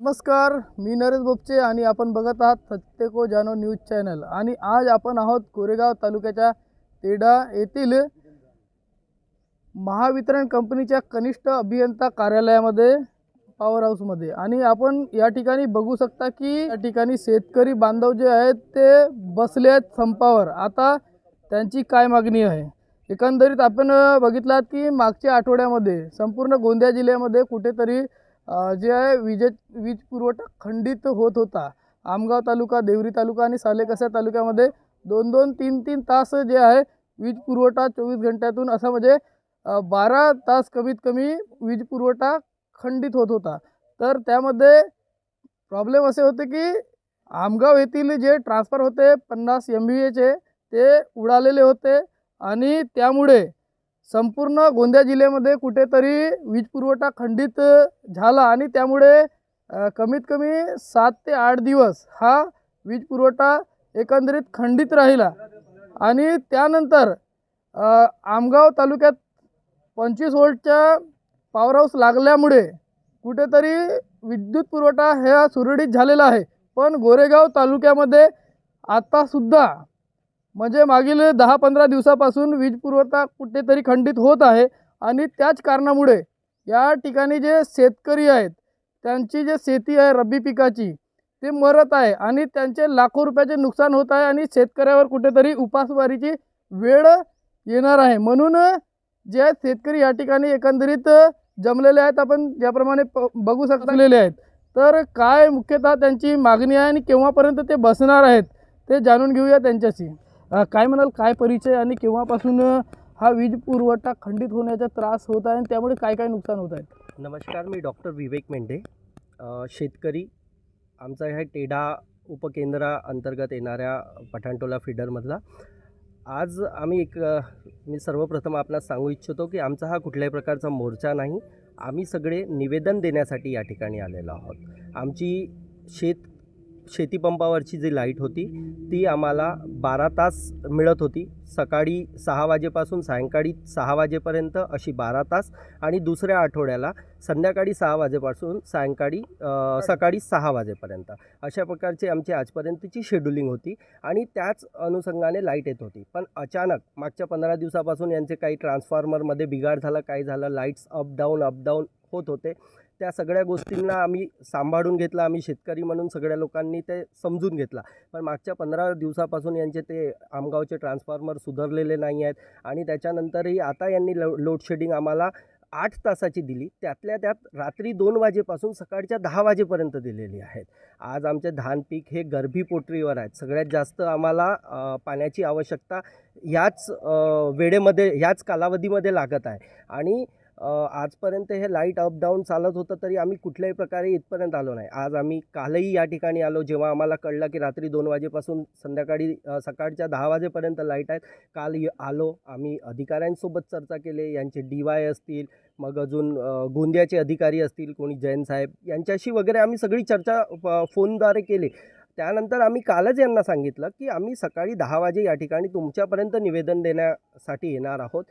नमस्कार, मी नरेश बोपचे आणि आपण बघत आहात सत्य को जानो न्यूज चॅनल। आणि आज आपण आहोत कोरेगाव तालुक्याच्या तेढा येथील महावितरण कंपनीच्या कनिष्ठ अभियंता कार्यालयामध्ये पॉवर हाऊसमध्ये। आणि आपण या ठिकाणी बघू शकता की या ठिकाणी शेतकरी बांधव जे आहेत ते बसले आहेत संपावर। आता त्यांची काय मागणी आहे एकंदरीत आपण बघितलात की मागच्या आठवड्यामध्ये संपूर्ण गोंदिया जिल्ह्यामध्ये कुठेतरी जे आहे वीज पुरवठा खंडित होत होता। आमगाव तालुका, देवरी तालुका आणि सालेकसा तालुक्यामध्ये 2-2, 3-3 तास जे आहे वीज पुरवठा 24 घंट्यातून असा म्हणजे 12 तास कमीत कमी वीज पुरवठा खंडित होत होता। तर त्यामध्ये प्रॉब्लेम असे होते की आमगाव येथील जे ट्रान्सफर होते 50 MVA ते उडालेले होते आणि त्यामुळे संपूर्ण गोंदिया जिल्ह्यामध्ये कुठेतरी वीज पुरवठा खंडित झाला आणि त्यामुळे कमीत कमी 7 ते 8 दिवस हा वीज पुरवठा एकंदरीत खंडित राहिला। आणि त्यानंतर आमगाव तालुक्यात 25 व्होल्टच्या पॉवर हाऊस लागल्यामुळे कुठेतरी विद्युत पुरवठा हा सुरळीत झालेला आहे। पण गोरेगाव तालुक्यामध्ये आतासुद्धा म्हणजे मागील 10-15 दिवसापासून वीज पुरवठा कुठेतरी खंडित होत आहे। आणि त्याच कारणामुळे या ठिकाणी जे शेतकरी आहेत त्यांची जे शेती आहे रब्बी पिकाची ते मरत आहे आणि त्यांचे लाखो रुपयाचे नुकसान होत आहे आणि शेतकऱ्यावर कुठेतरी उपासमारीची वेळ येणार आहे। म्हणून जे शेतकरी या ठिकाणी एकंदरीत जमलेले आहेत, आपण ज्याप्रमाणे बघू शकलेले आहेत। तर काय मुख्यतः त्यांची मागणी आहे आणि केव्हापर्यंत ते बसणार आहेत ते जाणून घेऊया त्यांच्याशी। काय म्हणाल, काय परिचय आणि केव्हापासून हा वीज पुरवठा खंडित होण्याचा त्रास होत आहे आणि त्यामुळे काय काय नुकसान होत आहे? नमस्कार, मी डॉक्टर विवेक मेंढे, शेतकरी। आमचा ह्या तेढा उपकेंद्रा अंतर्गत येणाऱ्या पठाणटोला फिडरमधला। आज आम्ही मी सर्वप्रथम आपणास सांगू इच्छितो की आमचा हा कुठल्याही प्रकारचा मोर्चा नाही। आम्ही सगळे निवेदन देण्यासाठी या ठिकाणी आलेलो आहोत। आमची शेती पंपावरची जी लाईट होती ती आम्हाला 12 तास मिळत होती, सकाळी 6 वाजेपासून सायंकाळी 6 वाजेपर्यंत अशी 12 तास, आणि दुसऱ्या आठवड्याला संध्याकाळी 6 वाजेपासून सकाळी 6 वाजेपर्यंत अशा प्रकारची आमची आजपर्यंतची शेड्यूलिंग होती आणि त्याच अनुषंगाने लाईट येत होती। पण अचानक मागच्या 15 दिवसापासून यांचे काही ट्रान्सफॉर्मरमध्ये बिघाड झाला, काय झालं, लाईट्स अप डाऊन होत होते। त्या सगळ्या गोष्टींना आम्ही सांभाळून घेतला, आम्ही शेतकरी म्हणून सगळ्या लोकांनी ते समजून घेतला। पण मागच्या 15 दिवसापासून यांचे ते आमगावचे ट्रान्सफॉर्मर सुधारलेले नाही आहेत आणि त्याच्यानंतरही आता यांनी लोडशेडिंग आम्हाला 8 तासाची दिली, त्यातल्या त्यात रात्री 2 वाजेपासून सकाळच्या 10 वाजेपर्यंत दिलेली आहेत। आज आमचे धान पीक हे गर्भी पोटरीवर आहेत। सगळ्यात जास्त आम्हाला पाण्याची आवश्यकता ह्याच कालावधीमध्ये लागत आहे आणि आजपर्यंत हे लाईट अप डाऊन चालत होतं तरी आम्ही कुठल्याही प्रकारे इथपर्यंत आलो नाही। आज आम्ही कालही या ठिकाणी आलो, जेव्हा आम्हाला कळलं की रात्री 2 वाजेपासून सकाळच्या 10 वाजेपर्यंत लाईट आहेत। काल आलो, आम्ही अधिकाऱ्यांसोबत चर्चा केली, यांचे DY असतील, मग अजून गोंदियाचे अधिकारी असतील, कोणी जैन साहेब, यांच्याशी वगैरे आम्ही सगळी चर्चा फोनद्वारे केली। त्यानंतर आम्ही कालच यांना सांगितलं की आम्ही सकाळी 10 वाजे या ठिकाणी तुमच्यापर्यंत निवेदन देण्यासाठी येणार आहोत।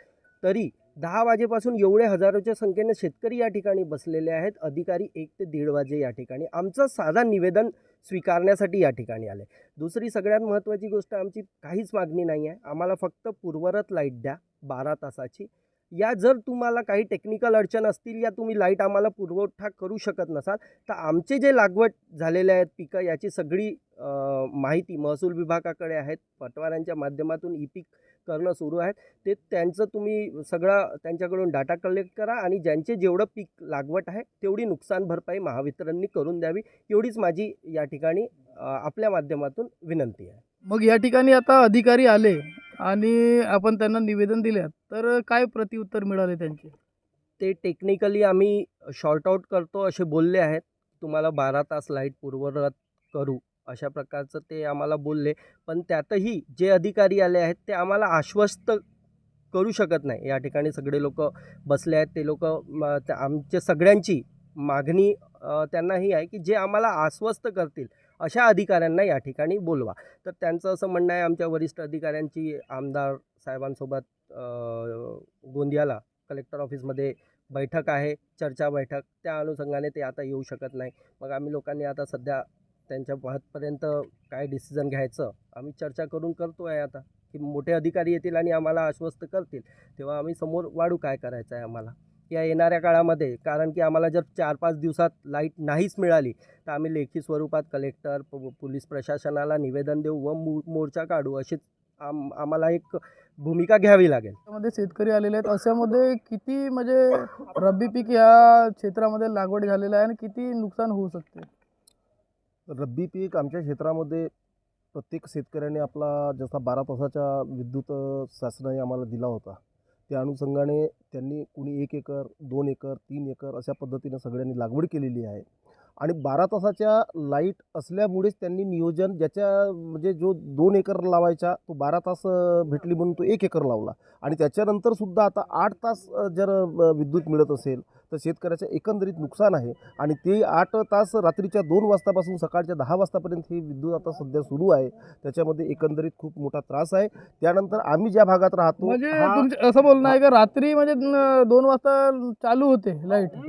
तरी 10 वाजेपासून एवढे हजारोच्या संख्येने शेतकरी या ठिकाणी बसलेले आहेत। अधिकारी 1 ते 1:30 वाजे या ठिकाणी आमचं साधा निवेदन स्वीकारण्यासाठी या ठिकाणी आले। दुसरी सगळ्यात महत्त्वाची गोष्ट, आमची काहीच मागणी नाही आहे, आम्हाला फक्त पूर्वरत लाईट द्या 12 तासाची। या जर तुम्हाला काही टेक्निकल अडचण असतील या तुम्ही लाईट आम्हाला पुरवठा करू शकत नसाल तर आमचे जे लागवड झालेले आहेत पिकं याची सगळी माहिती महसूल विभागाकडे आहेत, पटवाऱ्यांच्या माध्यमातून ई-पीक करणं सुरू आहे। ते त्यांचं तुम्ही सगळा त्यांच्याकडून डाटा कलेक्ट करा आणि ज्यांचे जेवढं पीक लागवड आहे तेवढी नुकसान भरपाई महावितरणनी करून द्यावी, एवढीच माझी या ठिकाणी आपल्या माध्यमातून विनंती आहे। मग या ठिकाणी आता अधिकारी आले आणि आपण त्यांना निवेदन दिले, तर काय प्रतिउत्तर मिळाले त्यांचे? ते टेक्निकली आम्ही शॉर्ट आउट करतो असे बोलले आहेत, तुम्हाला 12 तास लाईट पूर्ववत करू अशा प्रकारचं ते आम्हाला बोलले। पण त्यातही जे अधिकारी आले आहेत ते आम्हाला आश्वस्त करू शकत नाही। या ठिकाणी सगळे लोक बसले आहेत, ते लोक आमच्या सगळ्यांची मागणी त्यांना ही आहे की जे आम्हाला आश्वस्त करतील अशा अधिकाऱ्यांना या ठिकाणी बोलवा। तर त्यांचं असं म्हणणं आहे, आमच्या वरिष्ठ अधिकाऱ्यांची आमदार साहेबांसोबत गोंदियाला कलेक्टर ऑफिसमध्ये बैठक आहे, चर्चा बैठक, त्या अनुषंगाने ते आता येऊ शकत नाही. मग आम्ही लोकांनी आता सध्या त्यांच्या हातपर्यंत काय डिसिजन घ्यायचं आम्ही चर्चा करून करतो आहे आता, की मोठे अधिकारी येतील आणि आम्हाला आश्वस्त करतील, तेव्हा आम्ही समोर वाढू काय करायचं आहे आम्हाला या येणाऱ्या काळामध्ये. कारण की आम्हाला जर 4-5 दिवसात लाईट नाहीच मिळाली तर आम्ही लेखी स्वरूपात कलेक्टर, पोलीस प्रशासनाला निवेदन देऊ व मोर्चा काढू, अशीच आम्हाला एक भूमिका घ्यावी लागेल. त्यामध्ये शेतकरी आलेले आहेत, अशामध्ये किती म्हणजे रब्बी पीक या क्षेत्रामध्ये लागवड झालेलं आहे आणि किती नुकसान होऊ शकते? रब्बी पीक आमच्या क्षेत्रामध्ये प्रत्येक शेतकऱ्याने आपला जसा 12 तासाचा विद्युत शासनाने आम्हाला दिला होता, त्या अनुषंगाने त्यांनी कुणी 1 एकर, 2 एकर, 3 एकर अशा पद्धतीनं सगळ्यांनी लागवड केलेली आहे. आणि 12 तासाच्या लाईट असल्यामुळेच त्यांनी नियोजन ज्याच्या म्हणजे जो 2 एकर लावायचा तो 12 तास भेटली म्हणून तो 1 एकर लावला. आणि त्याच्यानंतरसुद्धा आता 8 तास जर विद्युत मिळत असेल तर शेतकऱ्याचं एकंदरीत नुकसान आहे. आणि ते 8 तास रात्रीच्या 2 वाजतापासून सकाळच्या 10 वाजतापर्यंत ही विद्युत आता सध्या सुरू आहे. त्याच्यामध्ये एकंदरीत खूप मोठा त्रास आहे. त्यानंतर आम्ही ज्या भागात राहतो म्हणजे तुमचं असं बोलणं आहे का रात्री म्हणजे 2 वाजता चालू होते लाईट?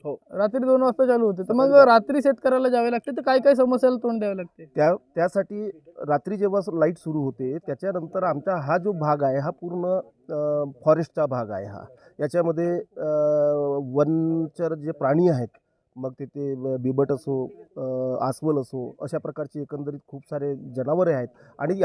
हो. रात्री 2 वाजता चालू होते, तर मग रात्री शेतकऱ्याला जावे लागते, तर काय काय समस्याला तोंड द्यावे लागते? त्यासाठी रात्री जेव्हा लाईट सुरू होते त्याच्यानंतर आमचा हा जो भाग आहे हा पूर्ण फॉरेस्टचा भाग आहे. याच्यामध्ये वनचर जे प्राणी आहेत, मग ते बिबट असो, अस्वल असो, अशा प्रकारचे एकंदरीत खूप सारे जनावरे आहेत. आणि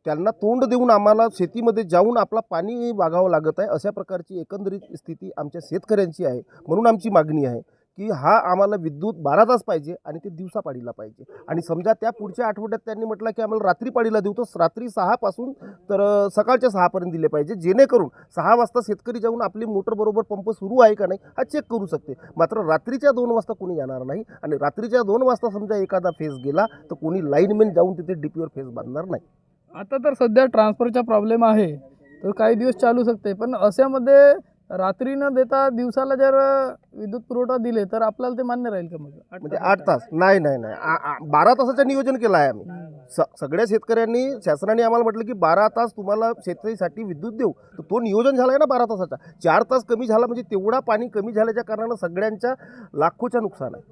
त्यांना तोंड देऊन आम्हाला शेतीमध्ये जाऊन आपला पाणी वागावं लागत आहे. अशा प्रकारची एकंदरीत स्थिती आमच्या शेतकऱ्यांची आहे. म्हणून आमची मागणी आहे की हा आम्हाला विद्युत 12 तास पाहिजे आणि ते दिवसापाळीला पाहिजे. आणि समजा त्या पुढच्या आठवड्यात त्यांनी म्हटलं की आम्हाला रात्रीपाळीला देऊ, तर रात्री 6 पासून तर सकाळच्या 6 पर्यंत दिले पाहिजे, जेणेकरून 6 वाजता शेतकरी जाऊन आपली मोटर बरोबर पंप सुरू आहे का नाही हा चेक करू शकते. मात्र रात्रीच्या 2 वाजता कोणी येणार नाही. आणि रात्रीच्या 2 वाजता समजा एखादा फेज गेला तर कोणी लाईनमॅन जाऊन तिथे डीपीवर फेज बांधणार नाही. आता तर सध्या ट्रान्सफरचा प्रॉब्लेम आहे, तर काही दिवस चालू शकते, पण अशामध्ये रात्री न देता दिवसाला जर विद्युत पुरवठा दिले तर आपल्याला ते मान्य राहील का? मग म्हणजे 8 तास नाही 12 तासाचं नियोजन केलं आहे आम्ही. सगळ्या शेतकऱ्यांनी, शासनाने आम्हाला म्हटलं की 12 तास तुम्हाला शेतीसाठी विद्युत देऊ, तर तो नियोजन झाला आहे ना 12 तासाचा. 4 तास कमी झाला म्हणजे तेवढा पाणी कमी झाल्याच्या कारणानं सगळ्यांच्या लाखोच्या नुकसान आहे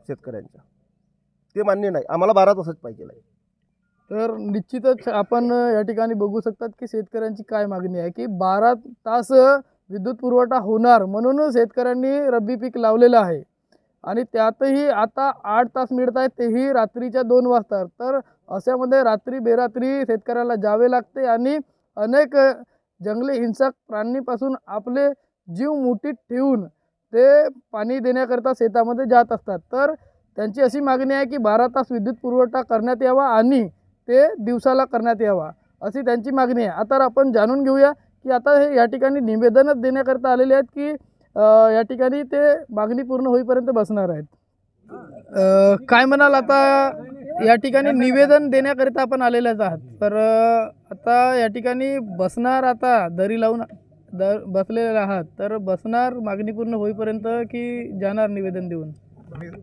शेतकऱ्यांच्या. ते मान्य नाही, आम्हाला 12 तासच पाहिजे आहे. तर निश्चितच आपण या ठिकाणी बघू शकतात की शेतकऱ्यांची काय मागणी आहे की 12 तास विद्युत पुरवठा होणार, म्हणून शेतकऱ्यांनी रब्बी पीक लावलेलं आहे. आणि त्यातही आता 8 तास मिळत आहेत, तेही रात्रीच्या 2 वाजता. तर अशामध्ये रात्री बेरात्री शेतकऱ्याला जावे लागते आणि अनेक जंगली हिंसक प्राणीपासून आपले जीव मुठीत ठेवून ते पाणी देण्याकरता शेतामध्ये जात असतात. तर त्यांची अशी मागणी आहे की 12 तास विद्युत पुरवठा करण्यात यावा आणि ते दिवसाला करण्यात यावा, अशी त्यांची मागणी आहे. आता आपण जाणून घेऊया की आता हे या ठिकाणी निवेदनच देण्याकरता आलेले आहेत की या ठिकाणी ते मागणी पूर्ण होईपर्यंत बसणार आहेत. काय म्हणाल, आता या ठिकाणी निवेदन देण्याकरिता आपण आलेलेच आहात, तर आता या ठिकाणी बसणार, आता दरी लावून बसलेले आहात, तर बसणार मागणी पूर्ण होईपर्यंत की जाणार निवेदन देऊन?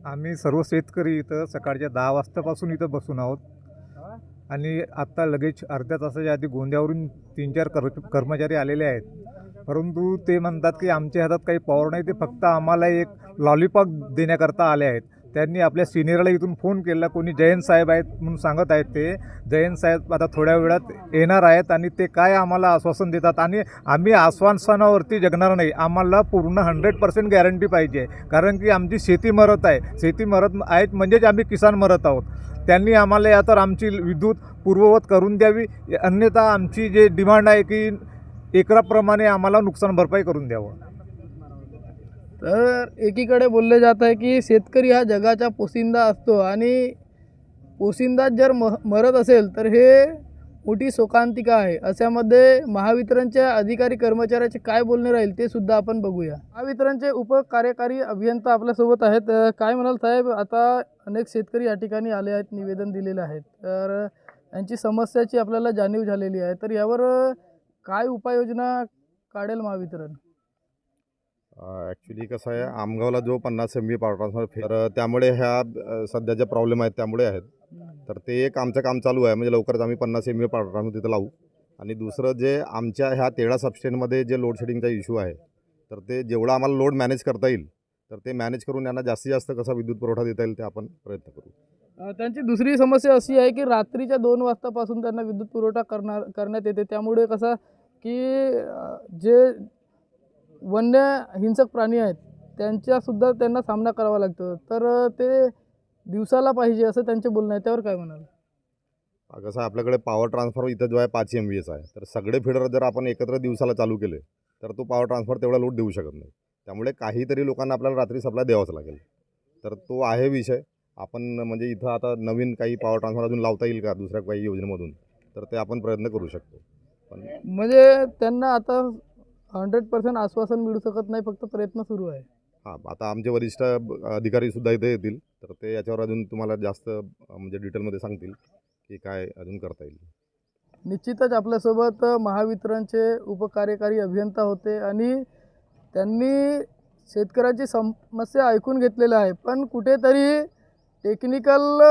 आम्ही सर्व शेतकरी इथं सकाळच्या 10 वाजतापासून इथं बसून आहोत. आणि आत्ता लगेच अर्ध्या तासाच्या आधी गोंद्यावरून 3-4 कर्मचारी आलेले आहेत. परंतु ते म्हणतात की आमच्या हातात काही पॉवर नाही, ते फक्त आम्हाला एक लॉलीपॉप देण्याकरता आले आहेत. त्यांनी आपल्या सिनियरला इथून फोन केला, कोणी जयंत साहेब आहेत म्हणून सांगत आहेत. ते जयंत साहेब आता थोड्या वेळात येणार आहेत आणि ते काय आम्हाला आश्वासन देतात. आणि आम्ही आश्वासनावरती जगणार नाही, आम्हाला पूर्ण 100% गॅरंटी पाहिजे. कारण की आमची शेती मरत आहे, शेती मरत आहेत म्हणजेच आम्ही किसान मरत आहोत. त्यांनी आम्हाला या तर आमची विद्युत पूर्ववत करून द्यावी, अन्यथा आमची जे डिमांड आहे की एकराप्रमाणे आम्हाला नुकसान भरपाई करून द्यावं. तर एकीकडे बोलले जात आहे की शेतकरी हा जगाचा पोशिंदा असतो आणि पोशिंदा जर मरत असेल तर हे मोठी शोकांतिका आहे. अशामध्ये महावितरणचे अधिकारी कर्मचाऱ्याचे काय बोलणे राहील ते सुद्धा आपण बघूया. महावितरणचे उपकार्यकारी अभियंता आपल्यासोबत आहेत. काय म्हणाल साहेब, आता अनेक शेतकरी या ठिकाणी आले आहेत, निवेदन दिलेले आहेत, तर यांची समस्याची आपल्याला जाणीव झालेली आहे, तर यावर काय उपाययोजना काढेल महावितरण? ॲक्च्युली कसं आहे, आमगावला जो 50 MVA पॉवर ट्रान्सफर तर त्यामुळे ह्या सध्या जे प्रॉब्लेम आहेत त्यामुळे आहेत. तर ते एक आमचं काम चालू आहे, म्हणजे लवकरच आम्ही 50 MVA पॉवर ट्रान्सफर तिथं लावू. आणि दुसरं जे आमच्या ह्या तेळा सबस्टेशनमध्ये जे लोड शेडिंगचा इश्यू आहे तर ते जेवढा आम्हाला लोड मॅनेज करता येईल तर ते मॅनेज करून यांना जास्तीत जास्त कसा विद्युत पुरवठा देता येईल ते आपण प्रयत्न करू. त्यांची दुसरी समस्या अशी आहे की रात्रीच्या 2 वाजतापासून त्यांना विद्युत पुरवठा करण्यात येते. त्यामुळे कसं की जे वन्य हिंसक प्राणी आहेत त्यांच्यासुद्धा त्यांना सामना करावा लागतो. तर ते दिवसाला पाहिजे असं त्यांचे बोलणं आहे. त्यावर काय म्हणाल? कसं आहे, आपल्याकडे पॉवर ट्रान्सफर इथं जो आहे 5 MVAचा आहे. तर सगळे फिडर जर आपण एकत्र दिवसाला चालू केले तर तो पॉवर ट्रान्सफर तेवढा लोड देऊ शकत नाही. त्यामुळे काहीतरी लोकांना आपल्याला रात्री सप्लाय द्यावाच लागेल. तर तो आहे विषय. आपण म्हणजे इथं आता नवीन काही पॉवर ट्रान्सफर अजून लावता येईल का दुसऱ्या काही योजनेमधून, तर ते आपण प्रयत्न करू शकतो. पण म्हणजे त्यांना आता 100% आश्वासन मिळू शकत नाही, फक्त प्रयत्न सुरू आहे. हां, आता आमचे वरिष्ठ अधिकारीसुद्धा इथे येतील तर ते याच्यावर अजून तुम्हाला जास्त म्हणजे डिटेलमध्ये सांगतील की काय अजून करता येईल. निश्चितच आपल्यासोबत महावितरणचे उपकार्यकारी अभियंता होते आणि त्यांनी शेतकऱ्याची समस्या ऐकून घेतलेलं आहे. पण कुठेतरी टेक्निकल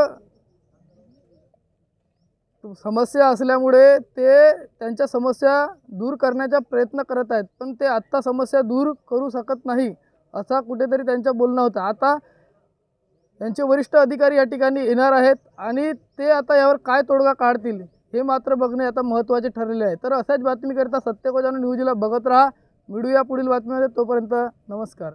समस्या असल्यामुळे ते त्यांच्या समस्या दूर करण्याचा प्रयत्न करत आहेत. पण ते आत्ता समस्या दूर करू शकत नाही असा कुठेतरी त्यांचं बोलणं होतं. आता त्यांचे वरिष्ठ अधिकारी या ठिकाणी येणार आहेत आणि ते आता यावर काय तोडगा काढतील हे मात्र बघणे आता महत्त्वाचे ठरलेले आहे. तर अशाच बातमीकरिता सत्य को जाणो न्यूजला बघत राहा. मिळूया पुढील बातमीमध्ये. तोपर्यंत नमस्कार.